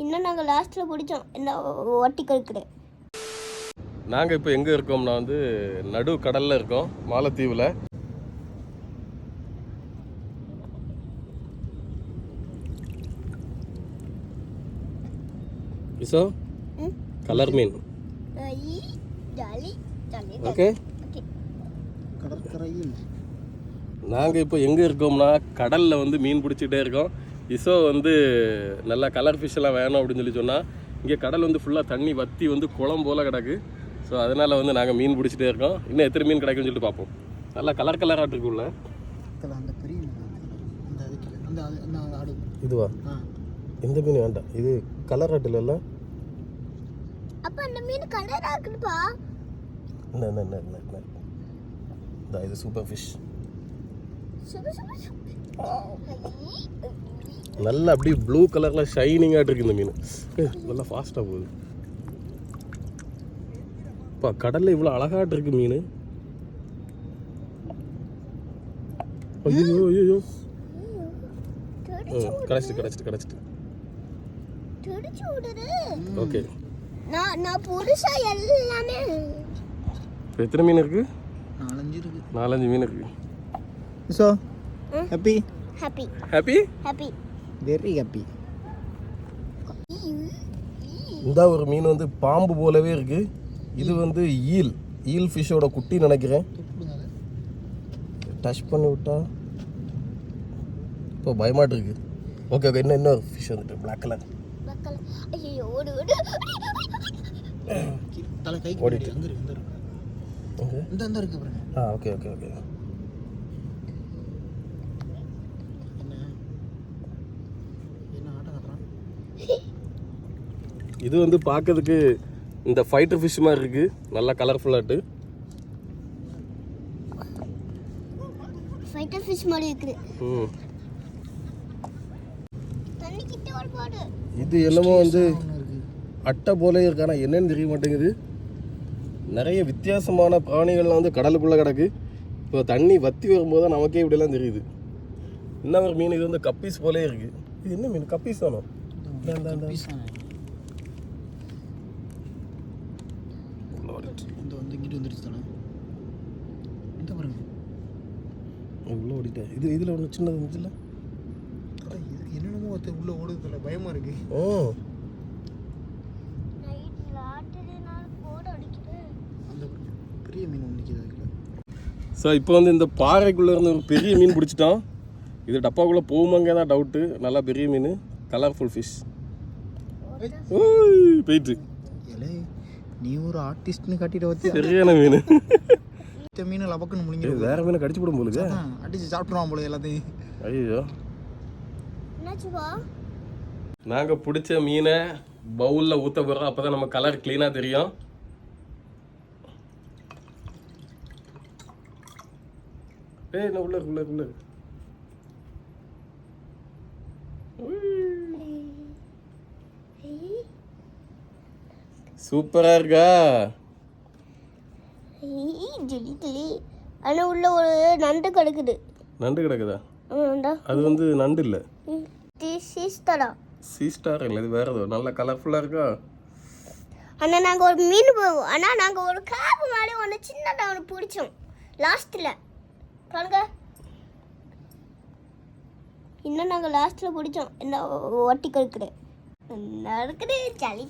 இன்னும் நாங்கள் லாஸ்ட்டில் பிடிச்சோம் இந்த ஒட்டி கழுக்குது. நாங்கள் இப்போ எங்கே இருக்கோம்னா வந்து நடு கடலில் இருக்கோம், மாலத்தீவில். இசோ கலர் மீன். ஓகே, கடற்கரையில் நாங்கள் இப்போ எங்கே இருக்கோம்னா கடலில் வந்து மீன் பிடிச்சிட்டே இருக்கோம். இசோ வந்து நல்லா கலர் ஃபிஷ் எல்லாம் வேணும் அப்படின்னு சொன்னால் இங்கே கடல் வந்து ஃபுல்லாக தண்ணி வற்றி வந்து குளம் போல் கிடக்கு. ஸோ அதனால் வந்து நாங்கள் மீன் பிடிச்சிட்டே இருக்கோம். இன்னும் எத்தனை மீன் கிடைக்குன்னு சொல்லிட்டு பார்ப்போம். நல்லா கலர் கலராக இருக்குல்ல. அந்த பெரிய ஆடு இதுவா? இந்த மீன் வேண்டாம், இது கலர் ஆட்டு இல்லைல்ல. அப்போ அந்த மீன் கலராக இருக்குதுப்பா. இது சூப்பர் ஃபிஷ். நல்லா அப்படியே ப்ளூ கலரில் ஷைனிங்காக இருக்கு இந்த மீன். நல்லா ஃபாஸ்ட்டாக போகுது. இப்போ கடலில் இவ்வளோ அழகாட்டு இருக்கு மீன். ஐயோ ஐயோ, கிடச்சிட்டு. ஓகே, நான் புதுசா எல்லாமே. இப்போ எத்தனை மீன் இருக்கு? 4-5 மீன் இருக்கு. So happy very happy. இந்த ஒரு மீன் வந்து பாம்பு போலவே இருக்கு. இது வந்து ஈல் ஃபிஷ்ஷோட குட்டி நினைக்கிறேன். டச் பண்ணி விட்டா இப்போ பயமாட்டு இருக்கு. ஓகே, இன்னொரு ஃபிஷ் வந்துட்டு பிளாக் கலர். ஓடிட்டு ஓகே. இது வந்து பார்க்கறதுக்கு இந்த ஃபைட்டர் ஃபிஷ் மாதிரி இருக்கு, நல்லா கலர்ஃபுல்லாட்டு. ஃபைட்டர் ஃபிஷ் மாதிரி இருக்குது. தண்ணி கிட்ட ஒரு போடு. இது என்னமோ வந்து அட்டை போல இருக்கு, ஆனால் என்னன்னு தெரிய மாட்டேங்குது. நிறைய வித்தியாசமான பிராணிகள்லாம் வந்து கடலுக்குள்ளே கிடக்கு. இப்போ தண்ணி வற்றி வரும்போது தான் நமக்கே இப்படிலாம் தெரியுது. இன்னும் ஒரு மீன் இது வந்து கப்பீஸ் போலே இருக்கு. இது என்ன மீன்? கப்பீஸ் தானோ? உள்ள ஓடிட்டேன். இதில் ஒன்று சின்னது இருந்துச்சுல்ல, என்னென்னமோ உள்ள ஓடுறதுல பயமா இருக்கு. பெரிய மீன் நிற்கிது. ஸோ இப்போ வந்து இந்த பாறைக்குள்ளே இருந்து ஒரு பெரிய மீன் பிடிச்சிட்டோம். இது டப்பாக்குள்ளே போகுமாங்க தான் டவுட்டு. நல்லா பெரிய மீன், கலர்ஃபுல் ஃபிஷ். போயிட்டு நீ ஒரு ஆர்டிஸ்ட்னு காட்டிட்டு வச்சு சரியான மீன். மீனை லபக்குன்னு முடிஞ்சு வேற மீனை கடிச்சு போடும் போலுங்க, அடிச்சு சாப்பிட்ருவான் போல எல்லாத்தையும். ஐயோ, நாங்கள் பிடிச்ச மீனை பவுலில் ஊற்ற போகிறோம். அப்போ தான் நம்ம கலர் க்ளீனாக தெரியும். என்ன உள்ள சூப்பரா இருக்கா? ஆனால் உள்ள ஒரு நண்டு கிடக்குது. நண்டு கிடக்குதா? அது வந்து நண்டு இல்லை, சீஸ்டார் இல்லை, இது வேற ஏதோ. நல்லா கலர்ஃபுல்லாக இருக்கா? ஆனால் நாங்கள் ஒரு மீன் போவோம். ஆனால் நாங்கள் ஒரு காப்பு மாதிரி ஒன்று சின்னதாக ஒன்று பிடிச்சோம் லாஸ்ட்டில். பாருங்க, இன்னும் நாங்கள் லாஸ்ட்டில் பிடிச்சோம் இந்த ஒட்டி கழுக்குது. நடக்குது. ஜலி